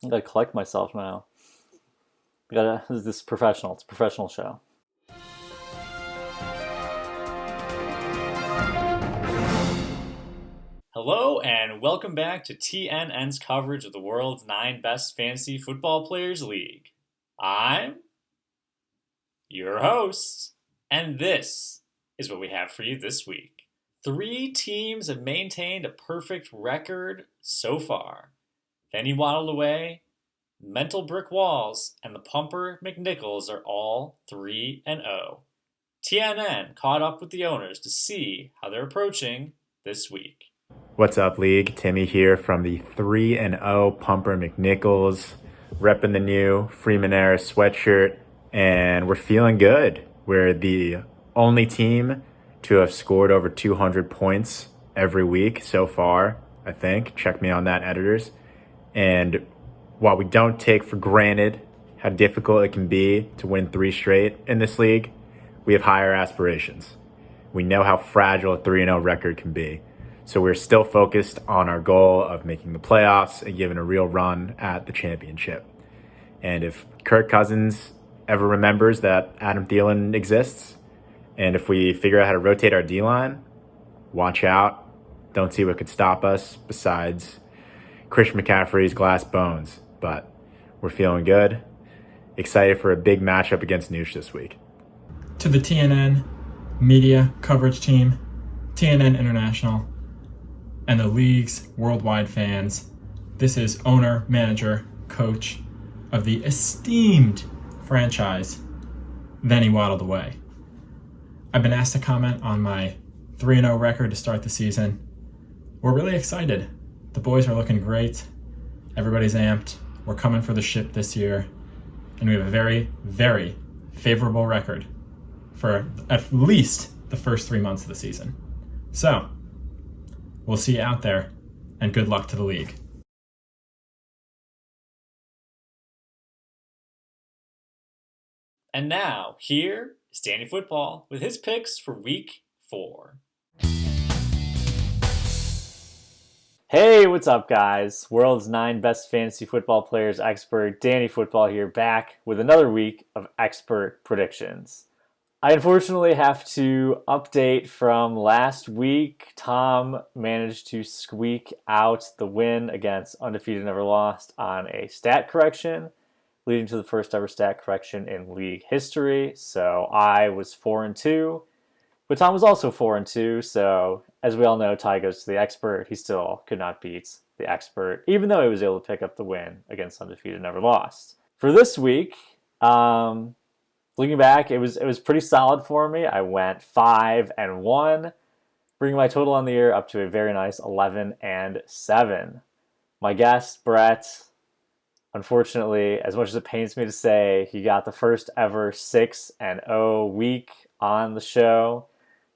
I gotta collect myself now. This is professional. It's a professional show. Hello and welcome back to TNN's coverage of the world's 9 best fantasy football players league. I'm your host, and this is what we have for you this week. 3 teams have maintained a perfect record so far. Fanny waddled away, mental brick walls, and the pumper McNichols are all 3-0. TNN caught up with the owners to see how they're approaching this week. What's up, League? Timmy here from the 3-0 Pumper McNichols, repping the new Freeman Era sweatshirt, and we're feeling good. We're the only team to have scored over 200 points every week so far, I think. Check me on that, editors. And while we don't take for granted how difficult it can be to win 3 straight in this league, we have higher aspirations. We know how fragile a 3-0 record can be. So we're still focused on our goal of making the playoffs and giving a real run at the championship. And if Kirk Cousins ever remembers that Adam Thielen exists, and if we figure out how to rotate our D-line, watch out. Don't see what could stop us besides Christian McCaffrey's glass bones. But we're feeling good. Excited for a big matchup against Noosh this week. To the TNN media coverage team, TNN International, and the league's worldwide fans, this is owner, manager, coach of the esteemed franchise, Then He Waddled Away. I've been asked to comment on my 3-0 record to start the season. We're really excited. The boys are looking great. Everybody's amped. We're coming for the ship this year. And we have a very, very favorable record for at least the first 3 months of the season. So, we'll see you out there, and good luck to the league. And now, here is Danny Football with his picks for Week 4. Hey, what's up, guys? World's 9 best fantasy football players expert, Danny Football here, back with another week of expert predictions. I unfortunately have to update from last week. Tom managed to squeak out the win against Undefeated Never Lost on a stat correction, leading to the first ever stat correction in league history. So I was 4-2, but Tom was also 4-2. So as we all know, tie goes to the expert. He still could not beat the expert, even though he was able to pick up the win against Undefeated Never Lost. For this week, looking back, it was pretty solid for me. I went 5-1, bringing my total on the year up to a very nice 11-7. My guest, Brett, unfortunately, as much as it pains me to say, he got the first ever 6-0 week on the show,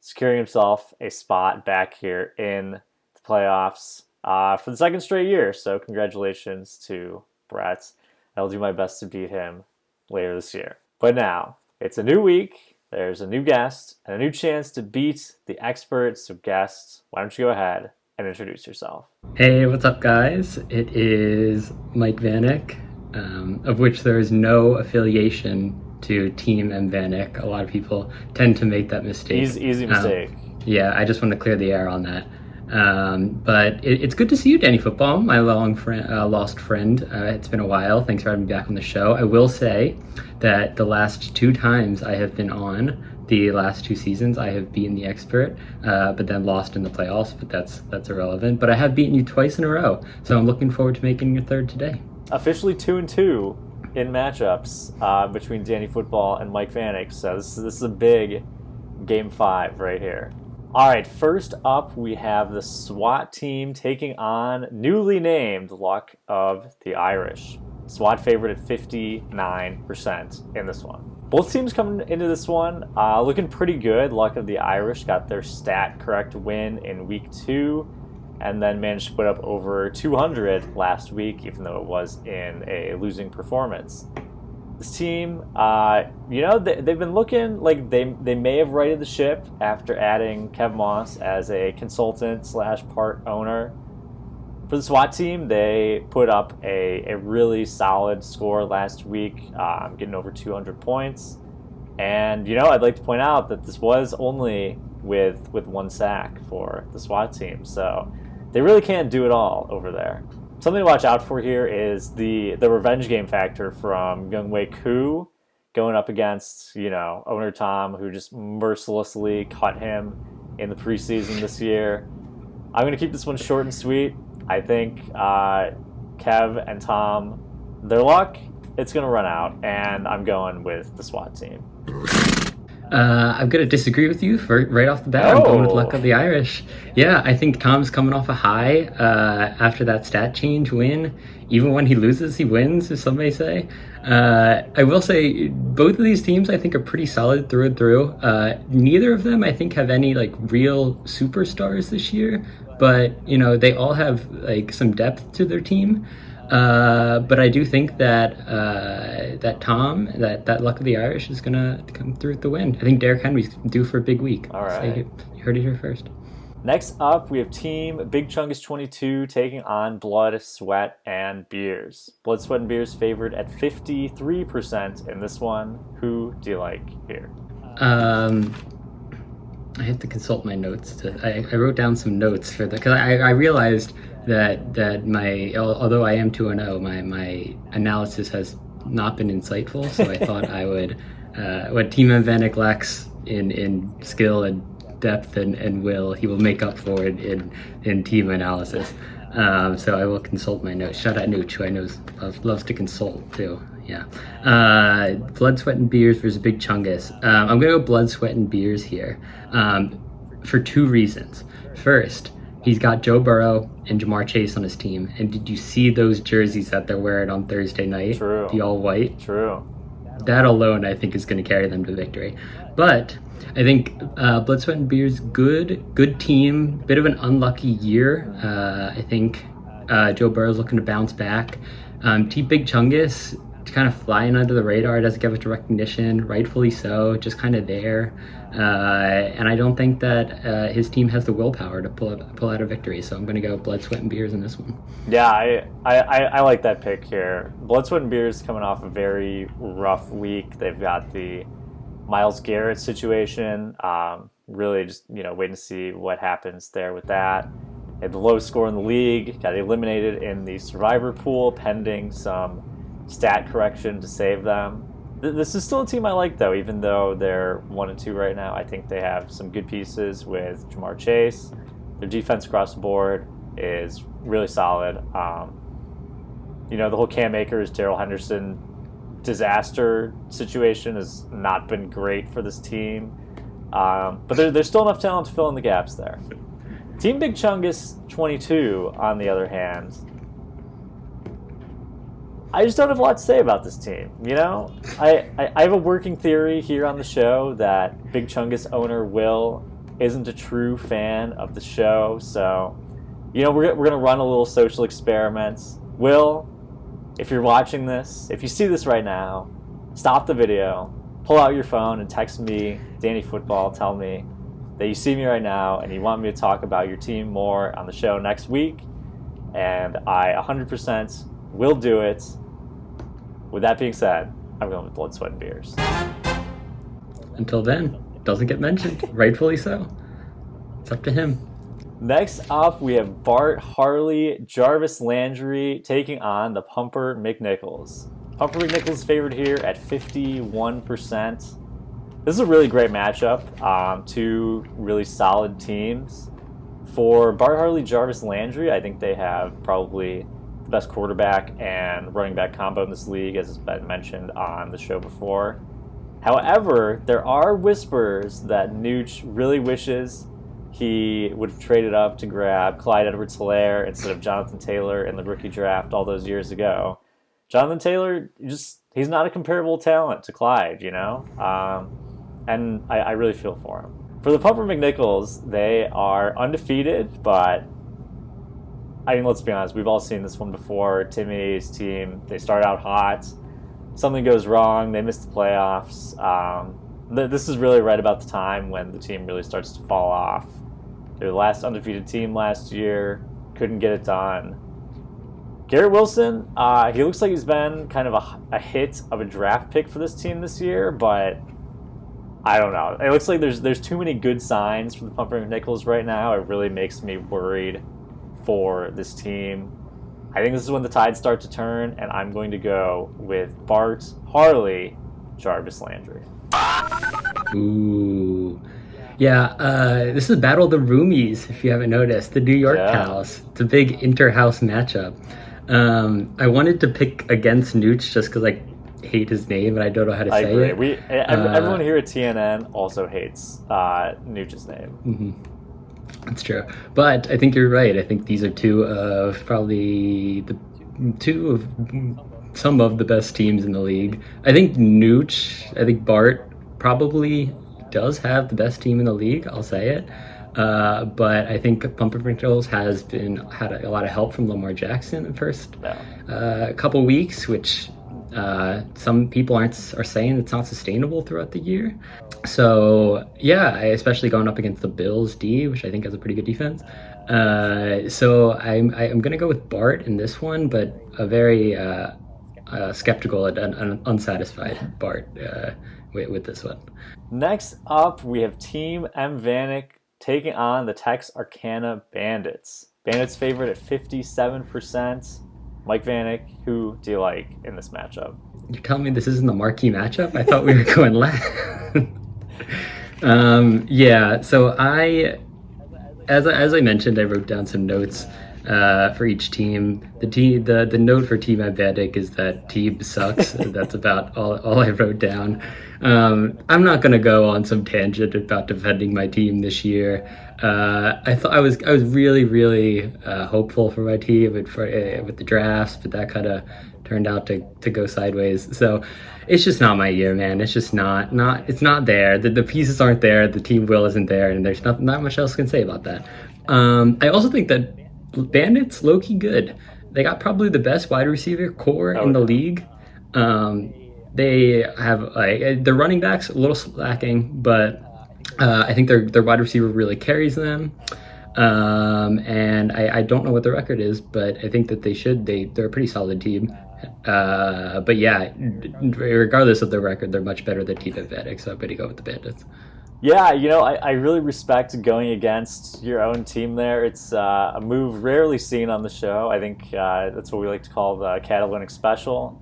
securing himself a spot back here in the playoffs for the second straight year. So congratulations to Brett. I'll do my best to beat him later this year. But now, it's a new week, there's a new guest, and a new chance to beat the expert. So guest, why don't you go ahead and introduce yourself? Hey, what's up, guys? It is Mike Vanick, of which there is no affiliation to Team and Vanick. A lot of people tend to make that mistake. Easy mistake. Yeah, I just want to clear the air on that. But it's good to see you, Danny Football, my lost friend. It's been a while. Thanks for having me back on the show. I will say that the last 2 times I have been on, the last 2 seasons, I have beaten the expert, but then lost in the playoffs, but that's irrelevant. But I have beaten you twice in a row, so I'm looking forward to making your third today. Officially 2-2 in matchups between Danny Football and Mike Fanick. So this is a big Game 5 right here. All right, first up, we have the SWAT team taking on newly named Luck of the Irish. SWAT favored at 59% in this one. Both teams coming into this one looking pretty good. Luck of the Irish got their stat correct win in week 2 and then managed to put up over 200 last week, even though it was in a losing performance. This team, they've been looking like they may have righted the ship after adding Kev Moss as a consultant / part owner. For the SWAT team, they put up a really solid score last week, getting over 200 points. And, I'd like to point out that this was only with one sack for the SWAT team. So they really can't do it all over there. Something to watch out for here is the revenge game factor from Youngwei Koo going up against, owner Tom, who just mercilessly cut him in the preseason this year. I'm going to keep this one short and sweet. I think Kev and Tom, their luck, it's going to run out, and I'm going with the SWAT team. I'm going to disagree with you right off the bat. I'm going with luck of the Irish. Yeah, I think Tom's coming off a high after that stat change win. Even when he loses, he wins, as some may say. I will say both of these teams I think are pretty solid through and through. Neither of them I think have any real superstars this year, but they all have some depth to their team. But I do think that Tom, that luck of the Irish is gonna come through with the win. I think Derrick Henry's due for a big week. All right, so you heard it here first. Next up, we have Team Bigchungus 22 taking on Blood, Sweat, and Beers. Blood, Sweat, and Beers favored at 53% in this one. Who do you like here? I have to consult my notes. I wrote down some notes for because I realized that my although I am 2-0, my analysis has not been insightful. So I thought I would what Team Vedic lacks in skill and depth and will, he will make up for it in team analysis. So I will consult my notes. Shout out Nooch, who I know loves to consult too. Yeah. Blood, Sweat, and Beers versus Bigchungus. I'm gonna go Blood, Sweat, and Beers here for two reasons. First, he's got Joe Burrow and Jamar Chase on his team. And did you see those jerseys that they're wearing on Thursday night? True. The all white? True. That alone, I think, is going to carry them to victory. But I think Blood, Sweat, and Beers, good team. Bit of an unlucky year. I think Joe Burrow's looking to bounce back. Team Bigchungus kind of flying under the radar, doesn't get much recognition, rightfully so, just kind of there. And I don't think that his team has the willpower to pull out a victory. So I'm going to go Blood, Sweat, and Beers in this one. Yeah, I like that pick here. Blood, Sweat, and Beers coming off a very rough week. They've got the Myles Garrett situation. Really just, waiting to see what happens there with that. They had the lowest score in the league, got eliminated in the survivor pool pending some stat correction to save them. This is still a team I like, though, even though they're 1-2 right now. I think they have some good pieces with Jamar Chase. Their defense across the board is really solid. The whole Cam Akers, Darrell Henderson disaster situation has not been great for this team. But there's still enough talent to fill in the gaps there. Team Bigchungus 22, on the other hand, I just don't have a lot to say about this team. I have a working theory here on the show that Bigchungus owner Will isn't a true fan of the show. So, we're going to run a little social experiment. Will, if you're watching this, if you see this right now, stop the video, pull out your phone and text me, Danny Football, tell me that you see me right now and you want me to talk about your team more on the show next week. And I 100% will do it. With that being said, I'm going with Blood, Sweat, and Beers. Until then, doesn't get mentioned, rightfully so. It's up to him. Next up, we have Bart, Harley, Jarvis, Landry taking on the Pumper McNichols. Pumper McNichols favored here at 51%. This is a really great matchup. Two really solid teams. For Bart, Harley, Jarvis, Landry, I think they have probably the best quarterback and running back combo in this league, as has been mentioned on the show before. However, there are whispers that Nooch really wishes he would have traded up to grab Clyde Edwards-Helaire instead of Jonathan Taylor in the rookie draft all those years ago. Jonathan Taylor, he's not a comparable talent to Clyde, and I really feel for him. For the Pumper McNichols, they are undefeated, but let's be honest, we've all seen this one before. Timmy's team, they start out hot, something goes wrong, they miss the playoffs. This is really right about the time when the team really starts to fall off. They're the last undefeated team last year. couldn't get it done. Garrett Wilson, he looks like he's been kind of a hit of a draft pick for this team this year, but I don't know. It looks like there's too many good signs for the Pumper Nichols right now. It really makes me worried for this team. I think this is when the tides start to turn, and I'm going to go with Bart, Harley, Jarvis, Landry. Ooh. Yeah, this is Battle of the Roomies, if you haven't noticed. The New York Pals. It's a big inter-house matchup. I wanted to pick against Nooch just because I hate his name and I don't know how to say agree. it. Everyone here at TNN also hates Nooch's name. Mm-hmm. That's true. But I think you're right. I think these are two of some of the best teams in the league. I think Bart probably does have the best team in the league. I'll say it. But I think Pumper Nichols had a lot of help from Lamar Jackson in the first couple weeks, which some people are saying it's not sustainable throughout the year. So yeah, especially going up against the Bills D, which I think has a pretty good defense. So I'm gonna go with Bart in this one, but a very skeptical and unsatisfied Bart with this one. Next up, we have Team M Vanick taking on the Tex Arcana Bandits. Bandits favored at 57%. Mike Vanick, who do you like in this matchup? You're telling me this isn't the marquee matchup? I thought we were going last. Yeah, so as I mentioned, I wrote down some notes for each team. The note for Team Vedic is that team sucks. That's about all I wrote down. I'm not gonna go on some tangent about defending my team this year. I was really hopeful for my team with the drafts, but that kind of turned out to go sideways. So it's just not my year, man. It's just not it's not there. The pieces aren't there. The team will isn't there, and there's not much else I can say about that. I also think that Bandits low-key good. They got probably the best wide receiver core in the league. They have their running backs a little slacking, but I think their wide receiver really carries them. And I don't know what the record is, but I think that they're a pretty solid team. But yeah, regardless of their record, they're much better than Team Vedic, so I'm going to go with the Bandits. Yeah, I really respect going against your own team there. It's a move rarely seen on the show. I think that's what we like to call the Catalytic Special.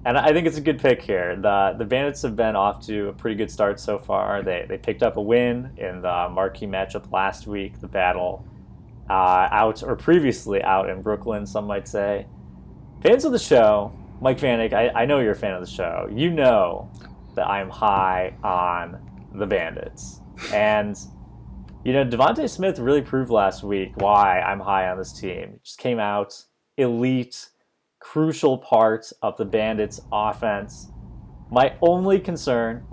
And I think it's a good pick here. The Bandits have been off to a pretty good start so far. They picked up a win in the marquee matchup last week, the battle previously out in Brooklyn, some might say. Fans of the show, Mike Fanick, I know you're a fan of the show. You know that I'm high on the Bandits. And, Devontae Smith really proved last week why I'm high on this team. He just came out elite, crucial part of the Bandits offense. My only concern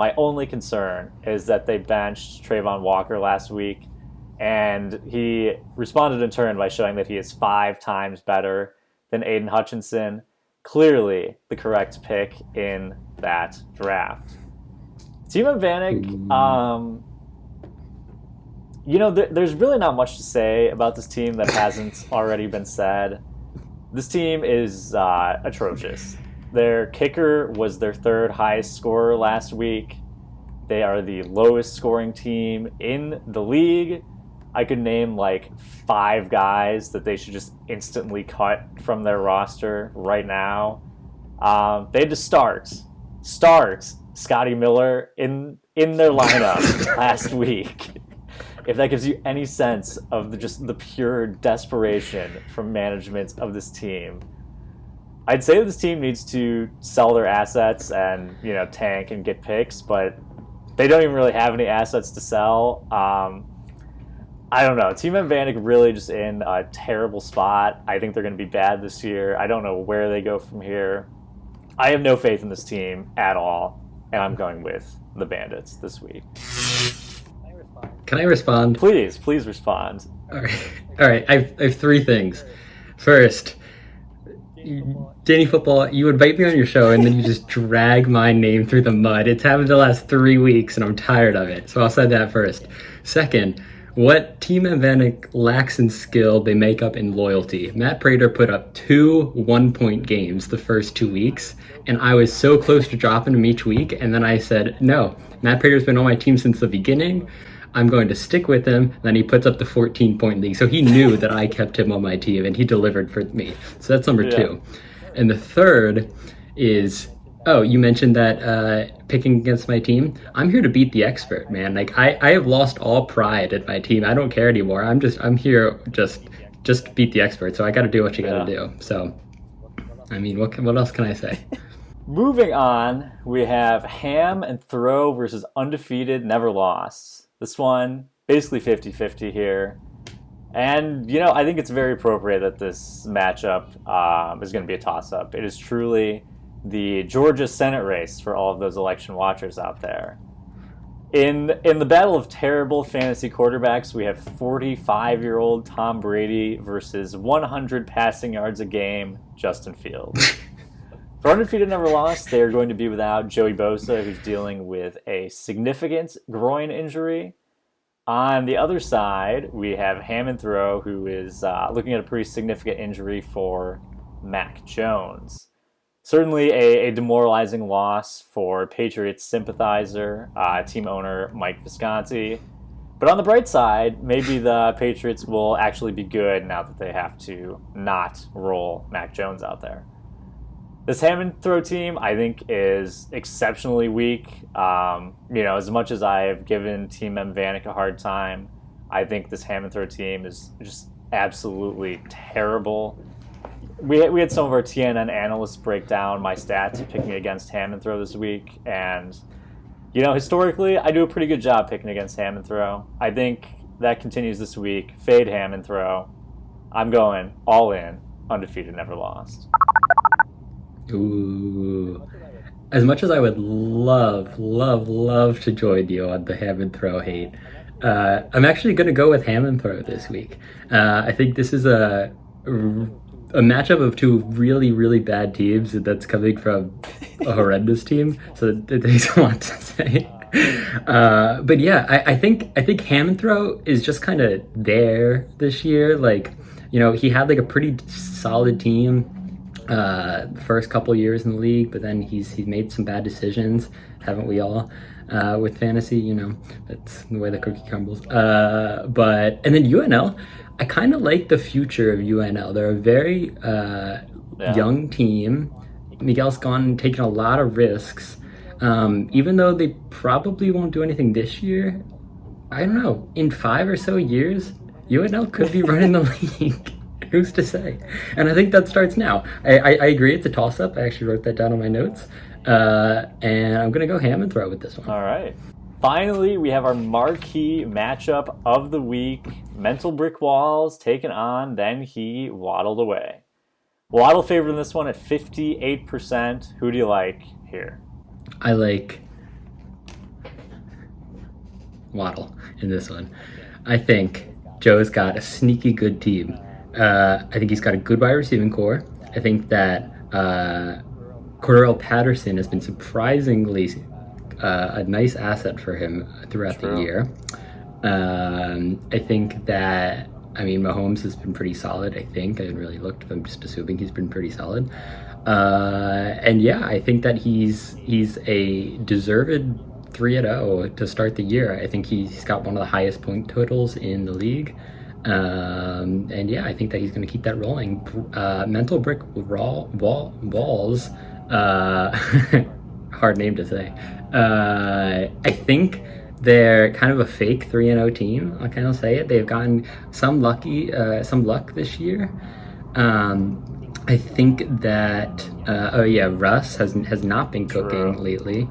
is that they benched Trayvon Walker last week, and he responded in turn by showing that he is 5 times better than Aiden Hutchinson. Clearly the correct pick in that draft. Team of Vanick, there's really not much to say about this team that hasn't already been said. This team is atrocious. Their kicker was their 3rd highest scorer last week. They are the lowest scoring team in the league. I could name like 5 guys that they should just instantly cut from their roster right now. They had to start Scotty Miller in their lineup last week. If that gives you any sense of the pure desperation from management of this team. I'd say that this team needs to sell their assets and, tank and get picks, but they don't even really have any assets to sell. I don't know. Team M Vanick really just in a terrible spot. I think they're going to be bad this year. I don't know where they go from here. I have no faith in this team at all, and I'm going with the Bandits this week. Can I respond? Please respond. All right. I have 3 things. First, Danny Football, you invite me on your show and then you just drag my name through the mud. It's happened the last 3 weeks and I'm tired of it. So I'll say that first. Second, what Team Vedic lacks in skill, they make up in loyalty. Matt Prater put up 2 1-point games the first 2 weeks, and I was so close to dropping him each week, and then I said, no, Matt Prater's been on my team since the beginning. I'm going to stick with him. Then he puts up the 14-point league. So he knew that I kept him on my team, and he delivered for me. So that's number 2. And the third is, you mentioned that picking against my team. I'm here to beat the expert, man. Like I have lost all pride at my team. I don't care anymore. I'm here just to beat the expert. So I got to do what you got to do. So, I mean, what else can I say? Moving on, we have Ham and Throw versus Undefeated, Never Lost. This one, basically 50-50 here. And, I think it's very appropriate that this matchup is going to be a toss-up. It is truly the Georgia Senate race for all of those election watchers out there. In the battle of terrible fantasy quarterbacks, we have 45-year-old Tom Brady versus 100 passing yards a game, Justin Fields. For Undefeated Never Lost, they are going to be without Joey Bosa, who's dealing with a significant groin injury. On the other side, we have Ham and Throw, who is looking at a pretty significant injury for Mac Jones. Certainly a demoralizing loss for Patriots sympathizer, team owner Mike Visconti. But on the bright side, maybe the Patriots will actually be good now that they have to not roll Mac Jones out there. This Ham and Throw team, I think, is exceptionally weak. As much as I have given Team M Vanick a hard time, I think this Ham and Throw team is just absolutely terrible. We had some of our TNN analysts break down my stats picking against Ham and Throw this week, and historically, I do a pretty good job picking against Ham and Throw. I think that continues this week. Fade Ham and Throw. I'm going all in, Undefeated, Never Lost. Ooh. As much as I would love to join you on the Ham and Throw hate, I'm actually going to go with Ham and Throw this week. I think this is a matchup of two really, really bad teams that's coming from a horrendous team. So there's a lot to say. But yeah, I think Ham and Throw is just kind of there this year. Like, he had like a pretty solid team the first couple years in the league, but then he's made some bad decisions, haven't we all? With fantasy, that's the way the cookie crumbles. And then UNL, I kind of like the future of UNL. They're a very young team. Miguel's gone and taken a lot of risks. Even though they probably won't do anything this year, I don't know, in 5 or so years, UNL could be running the league. Who's to say? And I think that starts now. I agree, it's a toss-up. I actually wrote that down on my notes. And I'm going to go Ham and Throw with this one. All right. Finally, we have our marquee matchup of the week. Mental Brick Walls taking on Then He Waddled Away. Waddle favored in this one at 58%. Who do you like here? I like Waddle in this one. I think Joe's got a sneaky good team. I think he's got a good wide receiving core. I think that Cordell Patterson has been surprisingly a nice asset for him throughout the year. I think that, Mahomes has been pretty solid, I think. I haven't really looked, I'm just assuming he's been pretty solid. And yeah, I think that he's a deserved 3-0 to start the year. I think he's got one of the highest point totals in the league. And yeah, I think that he's going to keep that rolling. Mental Brick Walls, hard name to say. I think they're kind of a fake 3-0 team. I'll kind of say it. They've gotten some luck this year. I think that Russ has not been cooking lately.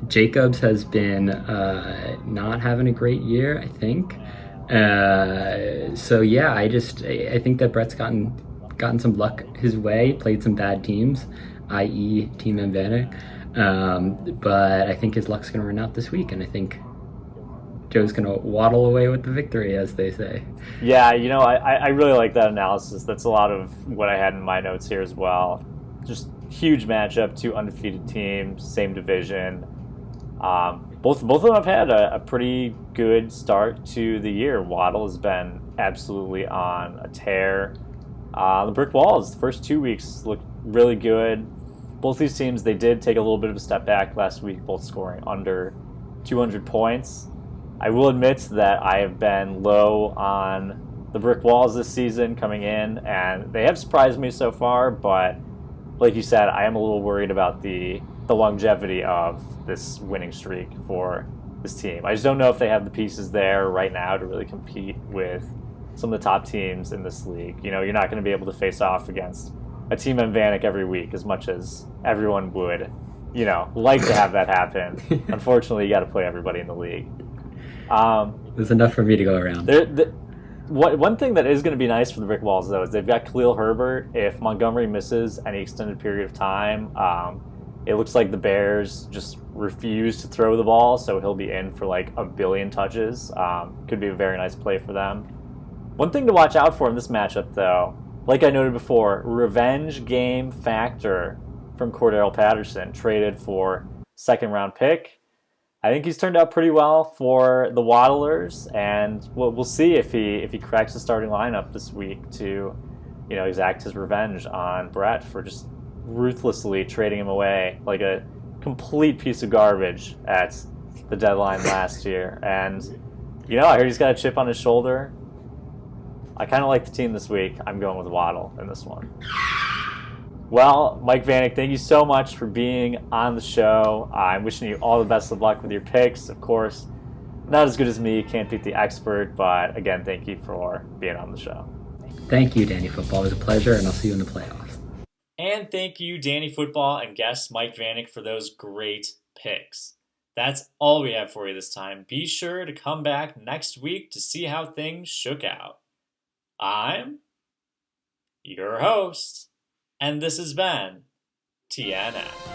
Jacobs has been not having a great year, I think. So yeah, I think that Brett's gotten some luck his way, played some bad teams, i.e. Team M Vedic. But I think his luck's gonna run out this week, and I think Joe's gonna waddle away with the victory, as they say. Yeah, I really like that analysis. That's a lot of what I had in my notes here as well. Just huge matchup, two undefeated teams, same division. both of them have had a pretty good start to the year. Waddle has been absolutely on a tear. The brick walls, the first 2 weeks looked really good. Both these teams, they did take a little bit of a step back last week, both scoring under 200 points. I will admit that I have been low on the brick walls this season coming in, and they have surprised me so far, but like you said, I am a little worried about the longevity of this winning streak for this team. I just don't know if they have the pieces there right now to really compete with some of the top teams in this league. You know, you're not going to be able to face off against a team in Vanick every week as much as everyone would, you know, like to have that happen. Unfortunately, you got to play everybody in the league. There's enough for me to go around. One thing that is going to be nice for the Brick Walls, though, is they've got Khalil Herbert. If Montgomery misses any extended period of time, it looks like the Bears just refuse to throw the ball, so he'll be in for like a billion touches. Could be a very nice play for them. One thing to watch out for in this matchup, though, like I noted before, revenge game factor from Cordell Patterson, traded for second-round pick. I think he's turned out pretty well for the Waddlers, and we'll see if he cracks the starting lineup this week to, you know, exact his revenge on Brett for just ruthlessly trading him away like a complete piece of garbage at the deadline last year. And, you know, I heard he's got a chip on his shoulder. I kind of like the team this week. I'm going with Waddle in this one. Well, Mike Vanick, thank you so much for being on the show. I'm wishing you all the best of luck with your picks. Of course, not as good as me, can't beat the expert, but again, thank you for being on the show. Thank you, Danny Football. It was a pleasure, and I'll see you in the playoffs. And thank you, Danny Football and guest Mike Vanick, for those great picks. That's all we have for you this time. Be sure to come back next week to see how things shook out. I'm your host, and this has been TNN.